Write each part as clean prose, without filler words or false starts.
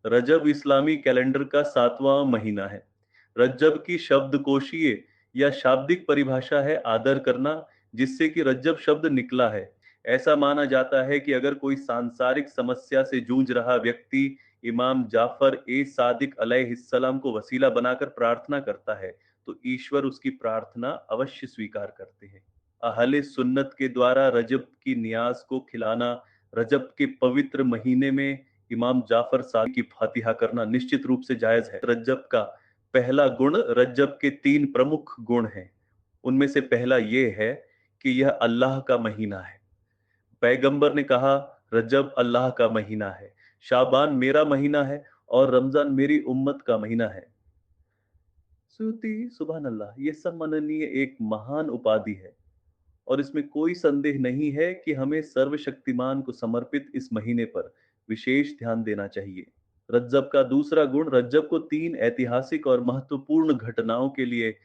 रजब इस्लामी calendar का 7वां महीना है। रजब की शब्दकोशीय या शाब्दिक परिभाषा है आदर करना, जिससे कि रज्जब शब्द निकला है। ऐसा माना जाता है कि अगर कोई सांसारिक समस्या से जूझ रहा व्यक्ति इमाम जाफर ए सादिक अलैहिस्सलाम को वसीला बनाकर प्रार्थना करता है, तो ईश्वर उसकी प्रार्थना अवश्य स्वीकार करते हैं। अहले सुन्नत के द्वारा रजब की नियाज को खिलाना, रजब के पवित्र महीने में इमाम जाफर सादिक की फातिहा करना निश्चित रूप से जायज है। रजब का पहला गुण, रजब के 3 प्रमुख गुण हैं। उनमें से पहला ये है कि यह अल्लाह का महीना है। पैगंबर ने कहा, रजब अल्लाह का महीना है, शाबान मेरा महीना है और रमजान मेरी उम्मत का महीना है। स्तुति सुभान अल्लाह, ये सम्माननीय एक महान उपाधि है और इसमें कोई संदेह नहीं है कि हमें सर्वशक्तिमान को समर्पित इस महीने पर विशेष ध्यान देना चाहिए। रज्जब का दूसरा गुण, रज्जब को 3 ऐतिहासिक और महत्वपूर्ण घटनाओं के लिए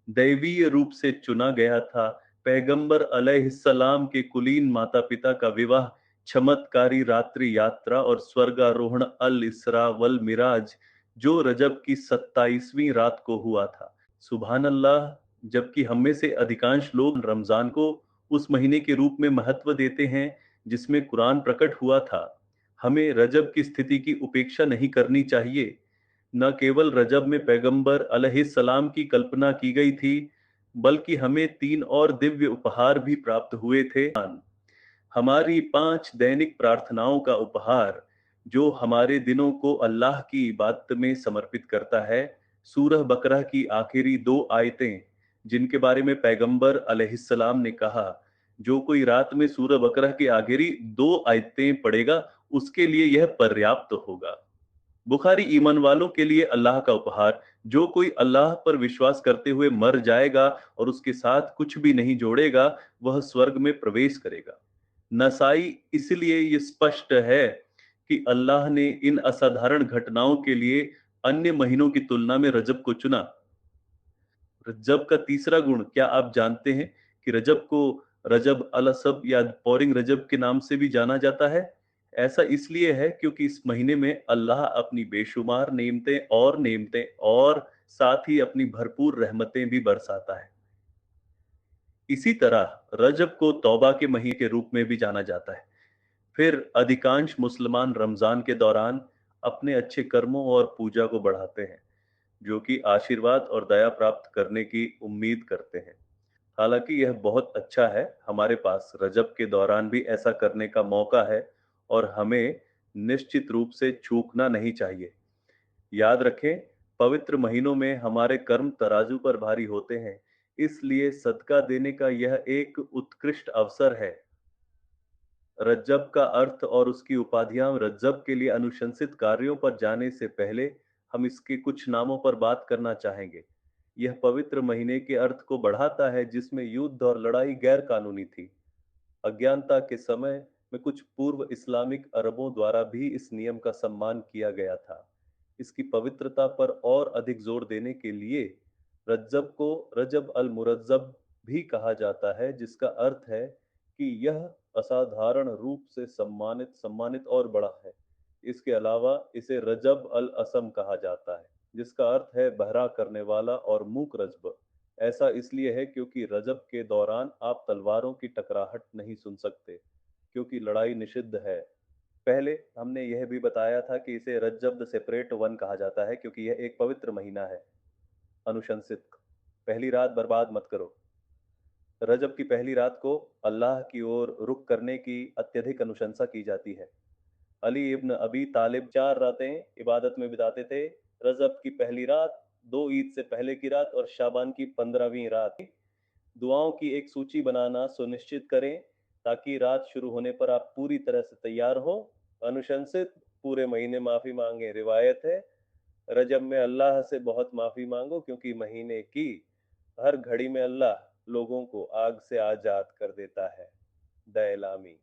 दैवीय रूप से चुना गया था। पैगंबर अलैहिस्सलाम के कुलीन माता-पिता का विवाह, चमत्कारी रात्रि यात्रा और स्वर्गारोहण अल इस्रा वल मिराज, जो रजब की 27वीं रात को हुआ था। सुभान अल्लाह, जबकि हम में से अधिकांश लोग रमजान को उस महीने के रूप में महत्व देते हैं जिसमें कुरान प्रकट हुआ था। हमें रजब की स्थिति की उपेक्षा नहीं करनी चाहिए। न केवल रजब में पैगंबर अलैहिस्सलाम की कल्पना की गई थी, बल्कि हमें 3 और दिव्य उपहार भी प्राप्त हुए थे। हमारी 5 दैनिक प्रार्थनाओं का उपहार, जो हमारे दिनों को अल्लाह की इबादत में समर्पित करता है। सूरह बकरा की आखिरी 2 आयतें, जिनके बारे में पैगंबर अलैहिस्सलाम ने कहा, जो कोई रात में सूरह बकरा की आखिरी 2 आयतें पढ़ेगा, उसके लिए यह पर्याप्त होगा। बुखारी ईमान वालों के लिए अल्लाह का उपहार, जो कोई अल्लाह पर विश्वास करते हुए मर जाएगा और उसके साथ कुछ भी नहीं जोड़ेगा, वह स्वर्ग में प्रवेश करेगा। नसाई इसलिए ये स्पष्ट है कि अल्लाह ने इन असाधारण घटनाओं के लिए अन्य महीनों की तुलना में रजब को चुना। रजब का तीसरा गुण, क्या आप जानते हैं कि रजब को रजब अल असब या पौरिंग रजब के नाम से भी जाना जाता है? ऐसा इसलिए है क्योंकि इस महीने में अल्लाह अपनी बेशुमार नेमतें और साथ ही अपनी भरपूर रहमतें भी बरसाता है। इसी तरह रजब को तौबा के महीने के रूप में भी जाना जाता है। फिर अधिकांश मुसलमान रमजान के दौरान अपने अच्छे कर्मों और पूजा को बढ़ाते हैं, जो कि आशीर्वाद और दया प्राप्त करने की उम्मीद करते हैं। हालांकि यह बहुत अच्छा है, हमारे पास रजब के दौरान भी ऐसा करने का मौका है और हमें निश्चित रूप से चूकना नहीं चाहिए। याद रखें, पवित्र महीनों में हमारे कर्म तराजू पर भारी होते हैं, इसलिए सदका देने का यह एक उत्कृष्ट अवसर है। रज्जब का अर्थ और उसकी उपाधियां, रज्जब के लिए अनुशंसित कार्यों पर जाने से पहले हम इसके कुछ नामों पर बात करना चाहेंगे। यह पवित्र महीने के अर्थ को बढ़ाता है जिसमें युद्ध और लड़ाई गैर कानूनी थी। अज्ञानता के समय में कुछ पूर्व इस्लामिक अरबों द्वारा भी इस नियम का सम्मान किया गया था। इसकी पवित्रता पर और अधिक जोर देने के लिए रज्जब को रजब अल मुरज्जब भी कहा जाता है, जिसका अर्थ है कि यह असाधारण रूप से सम्मानित सम्मानित और बड़ा है। इसके अलावा इसे रजब अल असम कहा जाता है, जिसका अर्थ है बहरा करने वाला और मूक रजब। ऐसा इसलिए है क्योंकि रजब के दौरान आप तलवारों की टकराहट नहीं सुन सकते, क्योंकि लड़ाई निषिद्ध है। पहले हमने यह भी बताया था कि इसे रजब द सेपरेट वन कहा जाता है क्योंकि यह एक पवित्र महीना है। अनुशंसित, पहली रात बर्बाद मत करो। रजब की पहली रात को अल्लाह की ओर रुख करने की अत्यधिक अनुशंसा की जाती है। अली इब्न अबी तालिब 4 रातें इबादत में बिताते थे। रजब की पहली रात, 2 ईद से पहले की रात और शाबान की 15वीं रात। दुआओं की एक सूची बनाना सुनिश्चित करें ताकि रात शुरू होने पर आप पूरी तरह से तैयार हो। अनुशंसित, पूरे महीने माफी मांगे। रिवायत है, रजब में अल्लाह से बहुत माफी मांगो क्योंकि महीने की हर घड़ी में अल्लाह लोगों को आग से आजाद कर देता है। दयलामी।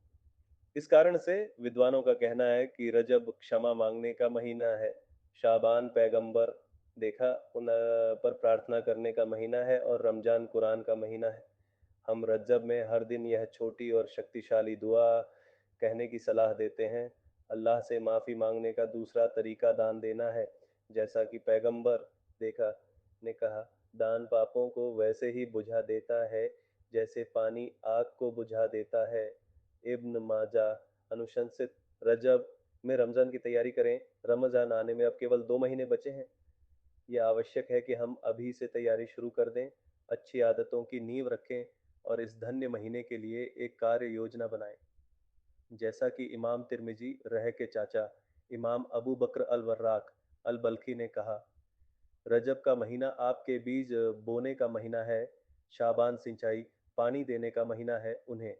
इस कारण से विद्वानों का कहना है कि रजब क्षमा मांगने का महीना है। शाबान पैगंबर देखा उन पर प्रार्थना करने का महीना है और रमजान कुरान का महीना है। हम रजब में हर दिन यह छोटी और शक्तिशाली दुआ कहने की सलाह देते हैं। अल्लाह से माफ़ी मांगने का दूसरा तरीका दान देना है, जैसा कि पैगंबर देखा ने कहा, दान पापों को वैसे ही बुझा देता है जैसे पानी आग को बुझा देता है। इब्न माजा। अनुशंसित। रजब में रमज़ान की तैयारी करें। रमज़ान आने में अब केवल 2 महीने बचे हैं। यह आवश्यक है कि हम अभी से तैयारी शुरू कर दें, अच्छी आदतों की नींव रखें और इस धन्य महीने के लिए एक कार्य योजना बनाएं। जैसा कि इमाम तिरमिजी रह के चाचा इमाम अबू बकर अल वर्राक अल बल्खी ने कहा, रजब का महीना आपके बीज बोने का महीना है, शाबान सिंचाई पानी देने का महीना है उन्हें,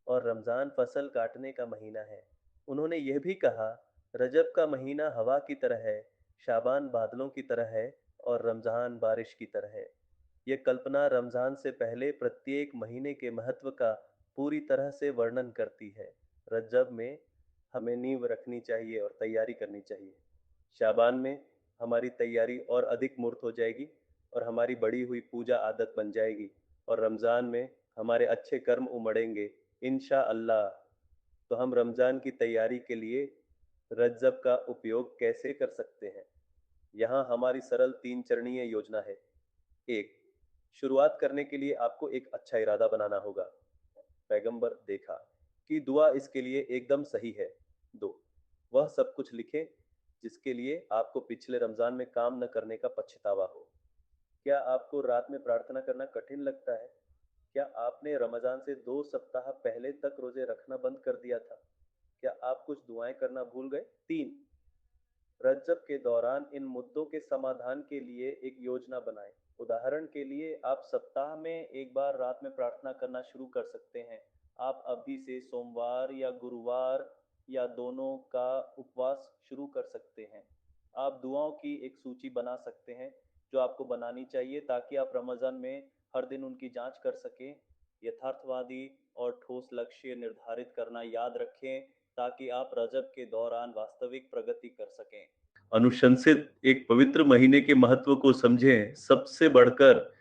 और रमज़ान फसल काटने का महीना है। उन्होंने यह भी कहा, रजब का महीना हवा की तरह है, शाबान बादलों की तरह है और रमज़ान बारिश की तरह है। ये कल्पना रमज़ान से पहले प्रत्येक महीने के महत्व का पूरी तरह से वर्णन करती है। रजब में हमें नींव रखनी चाहिए और तैयारी करनी चाहिए। शाबान में हमारी तैयारी और अधिक मूर्त हो जाएगी और हमारी बढ़ी हुई पूजा आदत बन जाएगी, और रमज़ान में हमारे अच्छे कर्म उमड़ेंगे इंशाअल्लाह। तो हम रमज़ान की तैयारी के लिए रजब का उपयोग कैसे कर सकते हैं? यहाँ हमारी सरल 3 चरणीय योजना है। 1, शुरुआत करने के लिए आपको एक अच्छा इरादा बनाना होगा। पैगंबर देखा कि दुआ इसके लिए एकदम सही है। 2, वह सब कुछ लिखें जिसके लिए आपको पिछले रमज़ान में काम न करने का पछतावा हो। क्या आपको रात में प्रार्थना करना कठिन लगता है? क्या आपने रमज़ान से 2 सप्ताह पहले तक रोज़े रखना बंद कर दिया था? क्या आप कुछ दुआएं करना भूल गए? 3, रजब के दौरान इन मुद्दों के समाधान के लिए एक योजना बनाएं। उदाहरण के लिए आप सप्ताह में एक बार रात में प्रार्थना करना शुरू कर सकते हैं। आप अभी से सोमवार या गुरुवार या दोनों का उपवास शुरू कर सकते हैं। आप दुआओं की एक सूची बना सकते हैं जो आपको बनानी चाहिए ताकि आप रमज़ान में हर दिन उनकी जांच कर सकें। यथार्थवादी और ठोस लक्ष्य निर्धारित करना याद रखें ताकि आप रजब के दौरान वास्तविक प्रगति कर सकें। अनुशंसित एक पवित्र महीने के महत्व को समझें। सबसे बढ़कर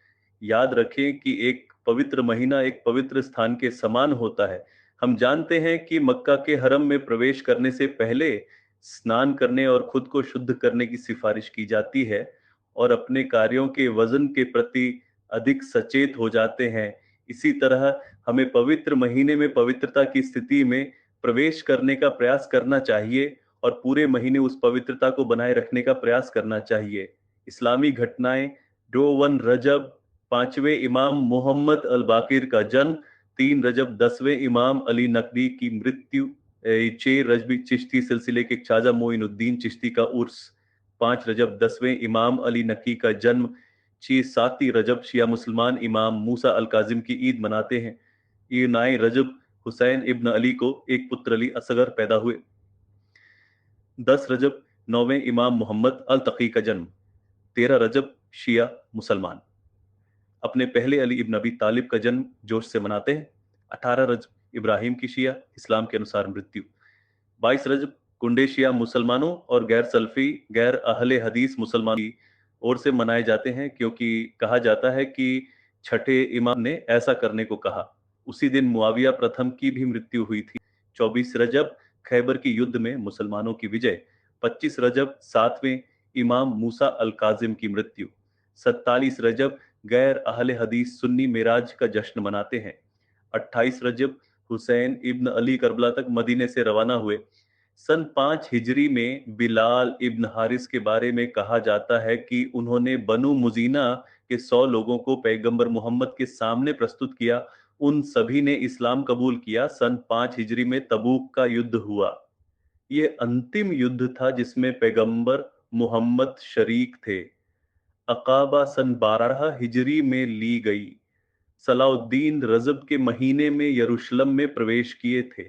याद रखें कि एक पवित्र महीना एक पवित्र स्थान के समान होता है। हम जानते हैं कि मक्का के हरम में प्रवेश करने से पहले स्नान करने और खुद को शुद्ध करने की सिफारिश की जाती है, और अपने कार्यों के वजन के प्रति अधिक सचेत हो जाते हैं। इसी तरह हमें पवित्र महीने में पवित्रता की स्थिति में प्रवेश करने का प्रयास करना चाहिए और पूरे महीने उस पवित्रता को बनाए रखने का प्रयास करना चाहिए। इस्लामी घटनाएं। डो 1 रजब 5वें इमाम मोहम्मद अल बाकिर का जन्म, 3 रजब 10वें इमाम अली नकवी की मृत्यु, 6 रजब चिश्ती सिलसिले के ख्वाजा मोइनुद्दीन चिश्ती का उर्स, 5 रजब 10वें इमाम अली नकवी का जन्म, 7 रजब शिया मुसलमान इमाम मूसा अल काजिम की ईद मनाते हैं। ये 9 रजब हुसैन इब्न अली को एक पुत्र अली असगर पैदा हुए। 10 रजब 9वें इमाम मोहम्मद अल तकी का जन्म। 13 रजब शिया मुसलमान अपने पहले अली इब्न अबी तालिब का जन्म जोश से मनाते हैं। 18 रजब इब्राहिम की शिया इस्लाम के अनुसार मृत्यु। 22 रजब कुंडे शिया मुसलमानों और गैर सल्फी गैर अहले हदीस मुसलमानों की ओर से मनाए जाते हैं, क्योंकि कहा जाता है कि छठे इमाम ने ऐसा करने को कहा। उसी दिन मुआविया प्रथम की भी मृत्यु हुई थी। 24 रजब खैबर की युद्ध में मुसलमानों की विजय। 25 रजब 7वें इमाम मूसा अल काजिम की मृत्यु। 47 रजब गैर अहले हदीस सुन्नी मिराज का जश्न मनाते हैं। 28 रजब हुसैन इब्न अली करबला तक मदीने से रवाना हुए। सन 5 हिजरी में बिलाल इब्न हारिस के बारे में कहा जाता है कि उन्होंने बनु मुजीना के 100 लोगों को पैगंबर मोहम्मद के सामने प्रस्तुत किया। उन सभी ने इस्लाम कबूल किया। सन 5 हिजरी में तबूक का युद्ध हुआ। ये अंतिम युद्ध था जिसमें पैगंबर मोहम्मद शरीक थे। अकाबा सन 12 हिजरी में ली गई। सलाउद्दीन रजब के महीने में यरूशलेम में प्रवेश किए थे।